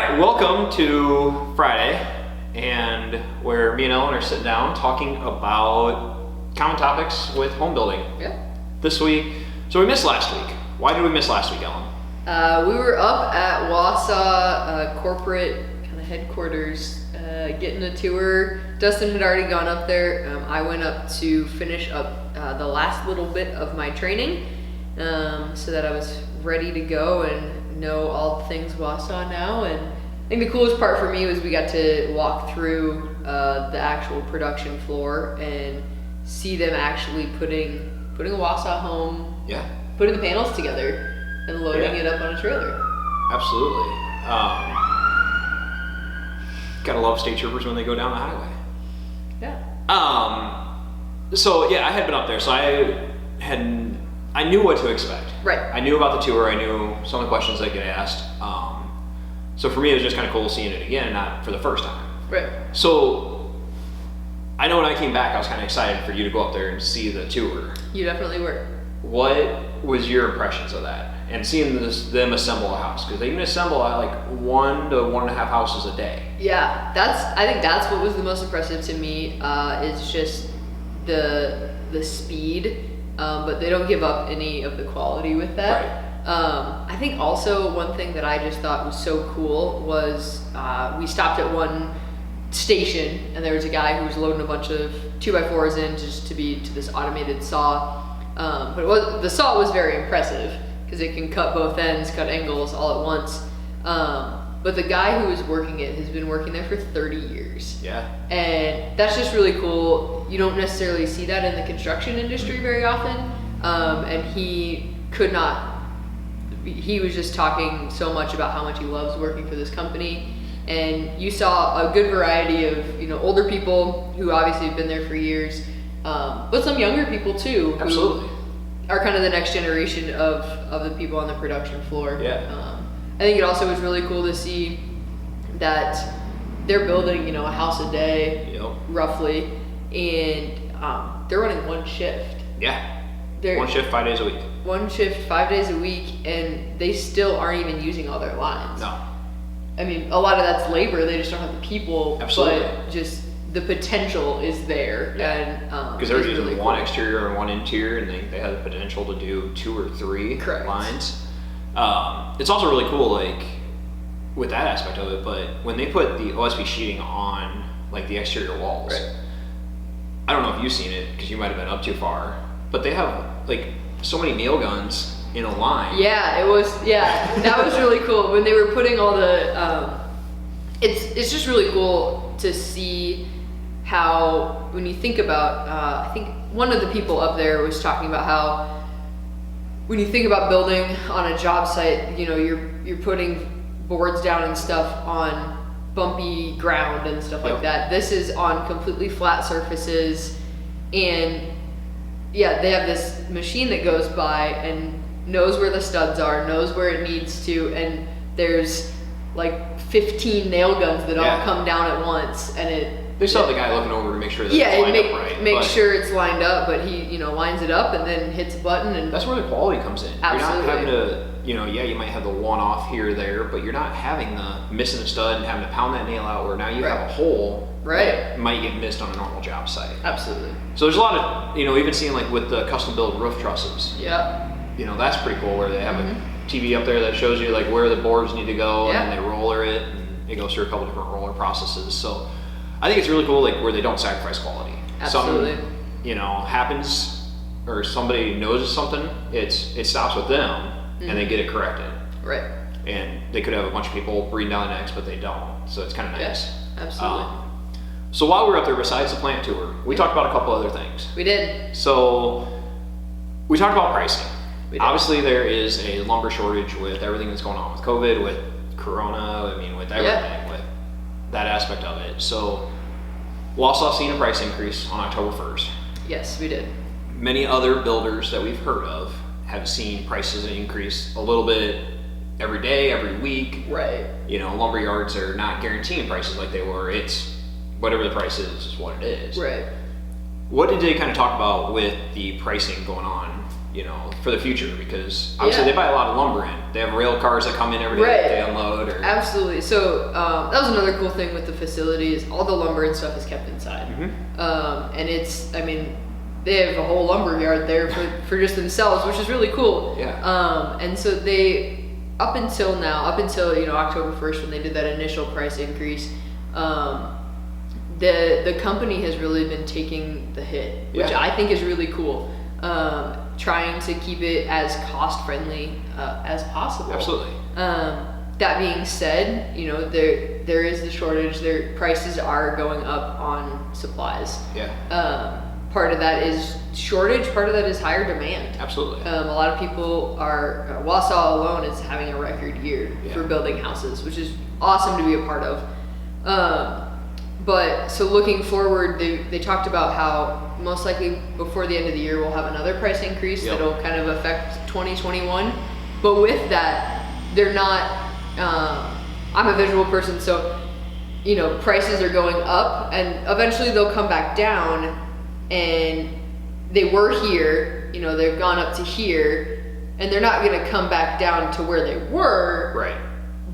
right, welcome to Friday, and where me and Ellen are sitting down talking about common topics with home building. Yeah. This week, so we missed last week. Why did we miss last week, Ellen? We were up at Wausau corporate kind of headquarters, getting a tour. Dustin had already gone up there. I went up to finish up the last little bit of my training, so that I was ready to go and know all things Wausau now. And I think the coolest part for me was we got to walk through the actual production floor and see them actually putting a Wausau home, putting the panels together and loading it up on a trailer. Absolutely. Gotta love state troopers when they go down the highway. Yeah. So yeah, I had been up there, so I knew what to expect. Right. I knew about the tour. I knew some of the questions I'd get asked. So for me, it was just kind of cool seeing it again, not for the first time. Right. So I know when I came back, I was kind of excited for you to go up there and see the tour. You definitely were. What was your impressions of that? And seeing them assemble a house, because they can assemble like 1 to 1.5 houses a day. Yeah, I think that's what was the most impressive to me. Is just the speed, but they don't give up any of the quality with that. Right. I think also one thing that I just thought was so cool was we stopped at one station and there was a guy who was loading a bunch of 2x4s in just to this automated saw. But the saw was very impressive because it can cut both ends, cut angles all at once. But the guy who was working it has been working there for 30 years. Yeah. And that's just really cool. You don't necessarily see that in the construction industry very often. And he was just talking so much about how much he loves working for this company. And you saw a good variety of, older people who obviously have been there for years, but some younger people too. Absolutely. Who are kind of the next generation of the people on the production floor. Yeah. I think it also was really cool to see that they're building, a house a day, roughly, and they're running one shift. Yeah. One shift, 5 days a week. One shift, 5 days a week, and they still aren't even using all their lines. No. I mean, a lot of that's labor. They just don't have the people. Absolutely. But just the potential is there. Yeah. And because they're using really one cool. exterior and one interior, and they have the potential to do 2 or 3 lines. It's also really cool, like with that aspect of it. But when they put the OSB sheeting on, like the exterior walls, I don't know if you've seen it because you might have been up too far, but they have like so many nail guns in a line. Yeah, it was. Yeah, that was really cool when they were putting all the. It's just really cool to see how when you think about. I think one of the people up there was talking about how when you think about building on a job site, you're putting boards down and stuff on bumpy ground and stuff like that. This is on completely flat surfaces, and they have this machine that goes by and knows where the studs are, knows where it needs to, and there's like 15 nail guns that all come down at once, and they still have the guy looking over to make sure that it's lined up right. Make sure it's lined up, but he lines it up and then hits a button, and that's where the quality comes in. Absolutely. You're not having to, you might have the one off here or there, but you're not having the missing a stud and having to pound that nail out where now you have a hole that might get missed on a normal job site. Absolutely. So there's a lot of, even seeing like with the custom built roof trusses. Yeah. That's pretty cool where they have a TV up there that shows you like where the boards need to go, and then they roller it, and it goes through a couple different roller processes. So I think it's really cool, like where they don't sacrifice quality. Absolutely. Something, happens or somebody knows something, it stops with them and they get it corrected. Right. And they could have a bunch of people breathing down their necks, but they don't. So it's kind of nice. Yeah, absolutely. So while we were up there, besides the plant tour, we talked about a couple other things. We did. So we talked about pricing. Obviously, there is a lumber shortage with everything that's going on with COVID, with Corona, with everything, with that aspect of it. So Wausau seen a price increase on October 1st. Yes, we did. Many other builders that we've heard of have seen prices increase a little bit every day, every week. Right. Lumber yards are not guaranteeing prices like they were. It's whatever the price is what it is. Right. What did they kind of talk about with the pricing going on, for the future? Because obviously they buy a lot of lumber in. They have rail cars that come in every day that they unload. wood or? Absolutely. So that was another cool thing with the facility is all the lumber and stuff is kept inside. And it's, I mean, they have a whole lumber yard there for just themselves, which is really cool. Yeah. And so they, up until October 1st when they did that initial price increase, the company has really been taking the hit, which I think is really cool. Trying to keep it as cost friendly as possible. Absolutely. That being said, there is the shortage. Their prices are going up on supplies. Yeah. Part of that is shortage. Part of that is higher demand. Absolutely. A lot of people are. Wausau alone is having a record year for building houses, which is awesome to be a part of. But so looking forward, they talked about how most likely before the end of the year we'll have another price increase that'll kind of affect 2021. But with that, they're not. I'm a visual person, so prices are going up, and eventually they'll come back down. And they were here, they've gone up to here, and they're not going to come back down to where they were. Right.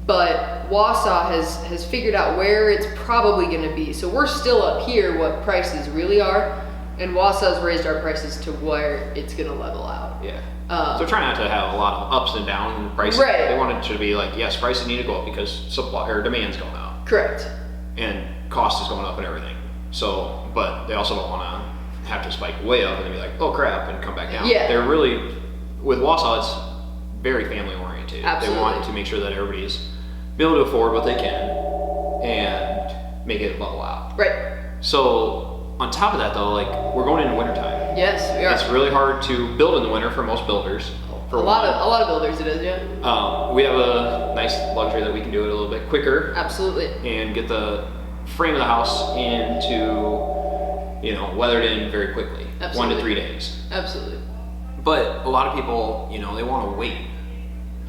But Wausau has figured out where it's probably going to be. So we're still up here what prices really are, and Wausau's raised our prices to where it's going to level out. Yeah. So try not to have a lot of ups and downs in prices. Right. They want it to be like, yes, prices need to go up because supply or demand's going up. Correct. And cost is going up and everything. So, but they also don't want to have to spike way up and then be like, oh crap, and come back down. Yeah. They're really, with Wausau, it's very family oriented. Absolutely. They want to make sure that everybody's be able to afford what they can and make it level out. Right. So on top of that though, like we're going into wintertime. Yes, we are. It's really hard to build in the winter for most builders. A lot of builders it is, yeah. We have a nice luxury that we can do it a little bit quicker. Absolutely. And get the frame of the house into weathered in very quickly. Absolutely. 1 to 3 days. Absolutely. But a lot of people, they want to wait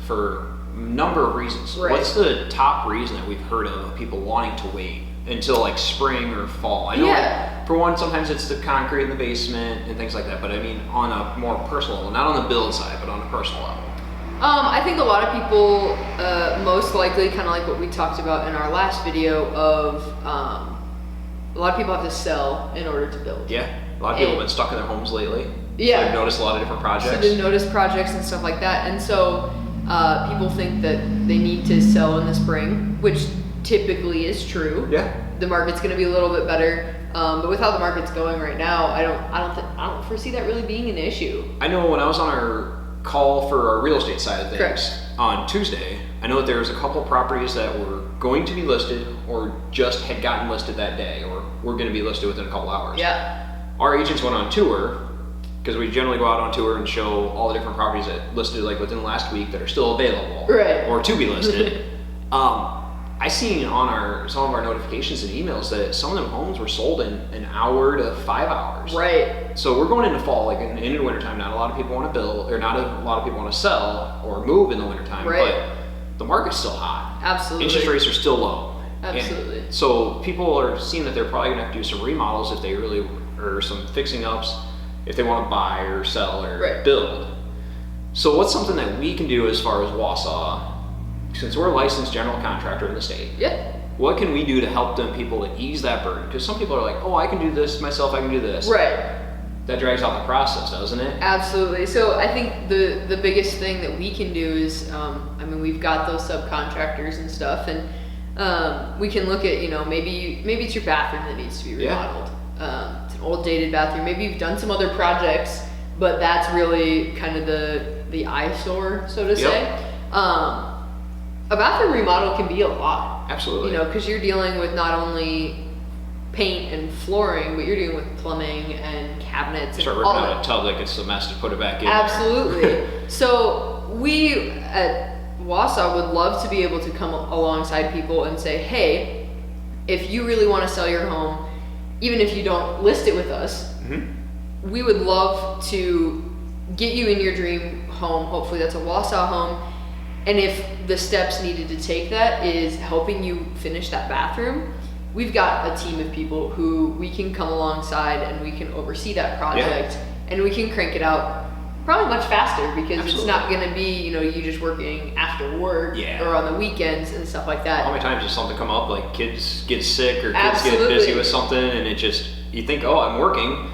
for a number of reasons. Right. What's the top reason that we've heard of people wanting to wait until like spring or fall? I know like, for one, sometimes it's the concrete in the basement and things like that, but I mean on a more personal level, not on the build side, but on a personal level. I think a lot of people, most likely, kind of like what we talked about in our last video of, a lot of people have to sell in order to build. Yeah, a lot of people have been stuck in their homes lately. Yeah. So I've noticed a lot of different projects. So they've noticed projects and stuff like that. And so people think that they need to sell in the spring, which typically is true. Yeah. The market's going to be a little bit better. But with how the market's going right now, I don't foresee that really being an issue. I know when I was on our call for our real estate side of things. Correct. On Tuesday, I know that there was a couple properties that were going to be listed or just had gotten listed that day or were going to be listed within a couple hours. Yeah. Our agents went on tour because we generally go out on tour and show all the different properties that listed like within the last week that are still available. Right. Or to be listed. I seen on some of our notifications and emails that some of them homes were sold in an hour to 5 hours. Right. So we're going into fall, like into wintertime. Not a lot of people want to build, or not a lot of people want to sell or move in the wintertime. Right. But the market's still hot. Absolutely. Interest rates are still low. Absolutely. And so people are seeing that they're probably going to have to do some remodels if they really, or some fixing ups if they want to buy or sell or build. So what's something that we can do as far as Wausau? Since we're a licensed general contractor in the state, what can we do to help them people to ease that burden? Because some people are like, oh, I can do this myself, I can do this. Right. That drags out the process, doesn't it? Absolutely. So I think the biggest thing that we can do is, we've got those subcontractors and stuff, and we can look at, maybe it's your bathroom that needs to be remodeled. It's an old dated bathroom. Maybe you've done some other projects, but that's really kind of the eyesore, so to say. A bathroom remodel can be a lot. Absolutely. Because you're dealing with not only paint and flooring, but you're dealing with plumbing and cabinets. Start ripping out a tub that gets a mess to put it back in. Absolutely. So we at Wausau would love to be able to come alongside people and say, hey, if you really want to sell your home, even if you don't list it with us, we would love to get you in your dream home. Hopefully that's a Wausau home. And if the steps needed to take that is helping you finish that bathroom, we've got a team of people who we can come alongside and we can oversee that project and we can crank it out probably much faster because Absolutely. it's not going to be, you know, you just working after work or on the weekends and stuff like that. How many times does something come up, like kids get sick or kids Absolutely. get busy with something, and it just, you think, oh, I'm working.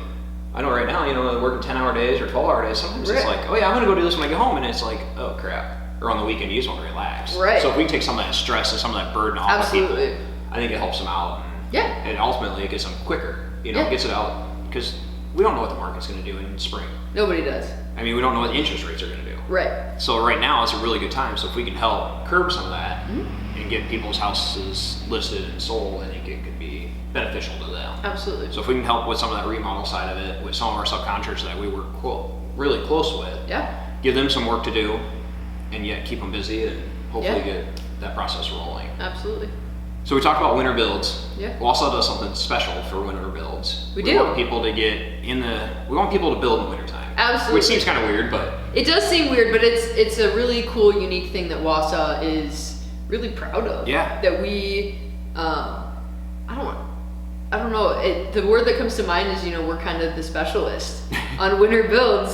I know right now, you know, I'm working 10-hour days or 12-hour days. Sometimes it's like, oh yeah, I'm gonna go do this when I get home, and it's like, oh crap. Or on the weekend, you just want to relax. Right. So if we take some of that stress and some of that burden off of people, I think it helps them out. And ultimately, it gets them quicker. You know, it gets it out, because we don't know what the market's gonna do in spring. Nobody does. I mean, we don't know what interest rates are gonna do. Right. So right now, it's a really good time. So if we can help curb some of that and get people's houses listed and sold, I think it could be beneficial to them. Absolutely. So if we can help with some of that remodel side of it, with some of our subcontractors that we work really close with, give them some work to do, and yet keep them busy and hopefully get that process rolling. Absolutely. So we talked about winter builds. Yeah. Wausau does something special for winter builds. We want people to get we want people to build in wintertime. Absolutely. Which seems kind of weird, but. It does seem weird, but it's a really cool, unique thing that Wausau is really proud of. Yeah. That we, I don't know, the word that comes to mind is, you know, we're kind of the specialist on winter builds.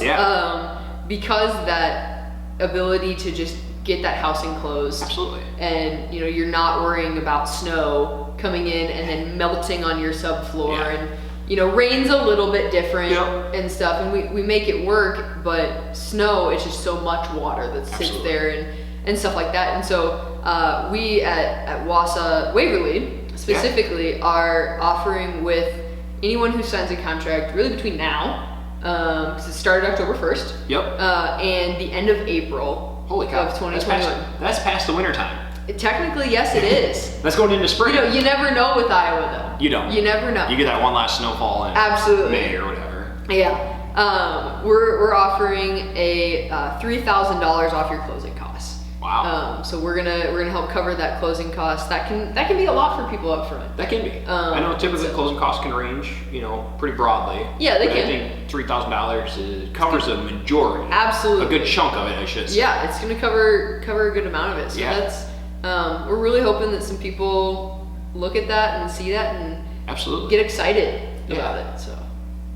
Because that ability to just get that house enclosed. Absolutely. And, you know, you're not worrying about snow coming in and then melting on your subfloor. And, you know, rain's a little bit different and stuff. And we make it work, but snow is just so much water that sits there and stuff like that. And so we at Wausau Waverly specifically are offering with anyone who signs a contract really between now, because it started October 1st. And the end of April. Holy cow. Of 2021. That's past the winter time. Technically, yes, it is. That's going into spring. You know, you never know with Iowa, though. You don't. You never know. You get that one last snowfall in May or whatever. Yeah. We're offering a $3,000 off your closing costs. Wow. So we're gonna help cover that closing cost. That can be a lot for people up front. That can be. I know typically closing costs can range, you know, pretty broadly. Yeah, they can. I think $3,000 covers a majority. Absolutely. A good chunk of it, I should say. Yeah, it's gonna cover a good amount of it. So that's we're really hoping that some people look at that and see that and get excited about it.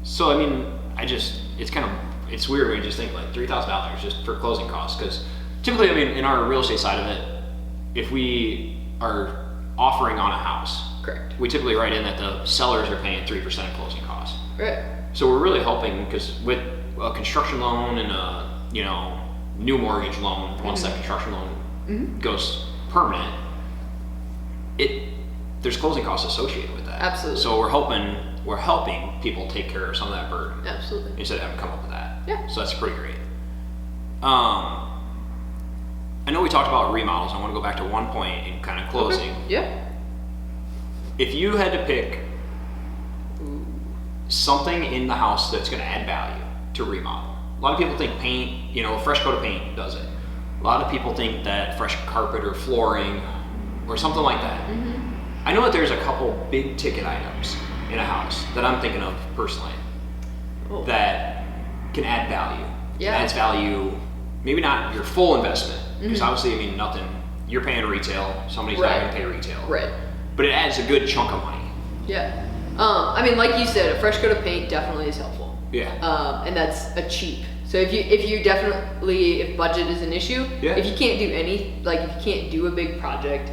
So I mean, it's weird when you just think like $3,000 just for closing costs, because typically, I mean, in our real estate side of it, if we are offering on a house, we typically write in that the sellers are paying 3% of closing costs. So we're really hoping, because with a construction loan and a, you know, new mortgage loan, once that construction loan goes permanent, there's closing costs associated with that. Absolutely. So we're helping people take care of some of that burden. Absolutely. Instead of having to come up with that. Yeah. So that's pretty great. I know we talked about remodels. I want to go back to one point in kind of closing. If you had to pick something in the house that's going to add value to remodel, a lot of people think paint, you know, a fresh coat of paint does it. A lot of people think that fresh carpet or flooring or something like that. I know that there's a couple big ticket items in a house that I'm thinking of personally that can add value. Adds value, maybe not your full investment, because obviously, I mean, nothing, you're paying retail, somebody's not going to pay retail. But it adds a good chunk of money. I mean, like you said, a fresh coat of paint definitely is helpful. And that's a cheap. So if you definitely, if budget is an issue, if you can't do if you can't do a big project,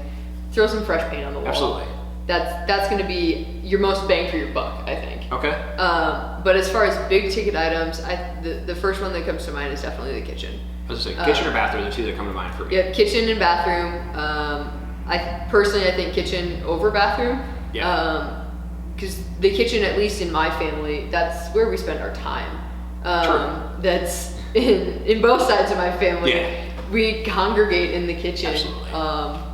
throw some fresh paint on the wall. Absolutely. That's going to be your most bang for your buck, I think. But as far as big ticket items, the first one that comes to mind is definitely the kitchen. I was going to say, kitchen or bathroom are the two that come to mind for me. Kitchen and bathroom. I think kitchen over bathroom. Because the kitchen, at least in my family, that's where we spend our time. That's in both sides of my family. We congregate in the kitchen. Absolutely.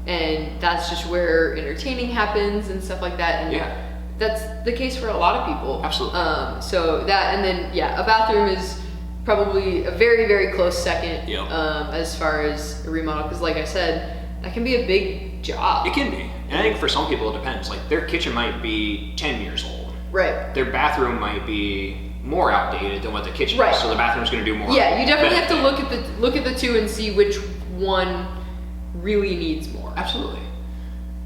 And that's just where entertaining happens and stuff like that. And that's the case for a lot of people. Absolutely. So that, and then a bathroom is probably a very, very close second as far as a remodel, because like I said, that can be a big job. It can be. And I think for some people it depends. Like their kitchen might be 10 years old. Their bathroom might be more outdated than what the kitchen is. So the bathroom's going to do more. You definitely have to look at the two and see which one really needs more. Absolutely.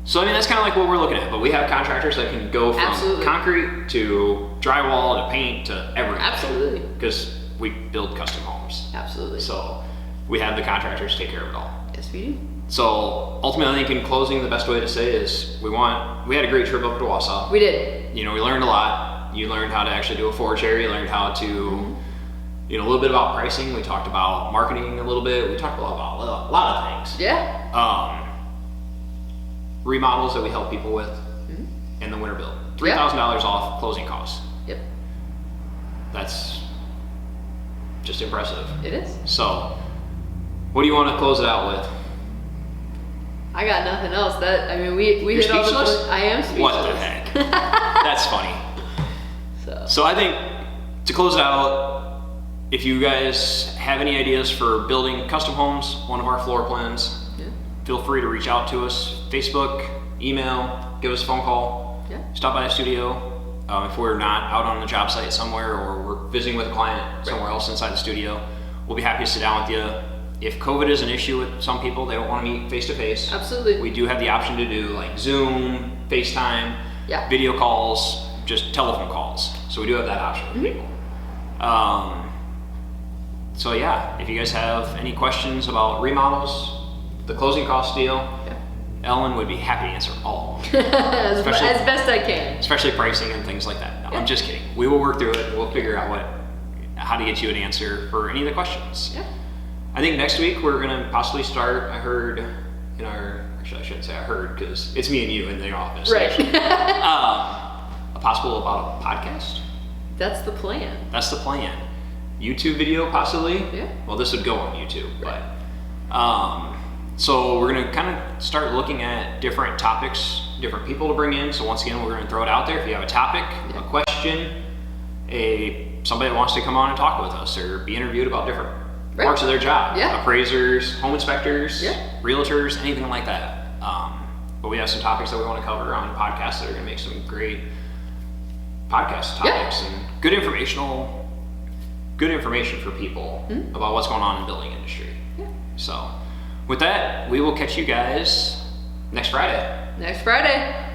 So I mean, that's kind of like what we're looking at, but we have contractors that can go from concrete to drywall to paint to everything. Absolutely. Because we build custom homes. Absolutely. So we have the contractors take care of it all. Yes, we do. So ultimately, I think in closing, the best way to say is we had a great trip up to Wausau. We did. We learned a lot. You learned how to actually do a forage area. You learned how to, a little bit about pricing. We talked about marketing a little bit. We talked about a lot of things. Yeah. Remodels that we help people with, and the winter build. $3,000 off closing costs. Yep. That's just impressive. It is. So, what do you want to close it out with? I got nothing else. We You're hit all the speechless? points. I am speechless. What the heck? That's funny. So I think to close it out, if you guys have any ideas for building custom homes, one of our floor plans, feel free to reach out to us. Facebook, email, give us a phone call. Yeah. Stop by the studio. If we're not out on the job site somewhere or we're visiting with a client somewhere else inside the studio, we'll be happy to sit down with you. If COVID is an issue with some people, they don't want to meet face to face. Absolutely. We do have the option to do like Zoom, FaceTime, video calls, just telephone calls. So we do have that option for people. So yeah, if you guys have any questions about remodels, the closing cost deal, Ellen would be happy to answer all of them. as best I can. Especially pricing and things like that. No, I'm just kidding. We will work through it. We'll figure out how to get you an answer for any of the questions. Yeah. I think next week we're gonna possibly start. I heard actually I shouldn't say I heard because it's me and you in the office. Right. A possible about a podcast. That's the plan. That's the plan. YouTube video possibly. Yeah. Well, this would go on YouTube, but so we're gonna kind of start looking at different topics, different people to bring in. So once again, we're gonna throw it out there. If you have a topic, a question, somebody that wants to come on and talk with us or be interviewed about different parts of their job, appraisers, home inspectors, realtors, anything like that. But we have some topics that we want to cover on podcasts that are going to make some great podcast topics and good information for people about what's going on in the building industry. So with that, we will catch you guys next Friday. Next Friday.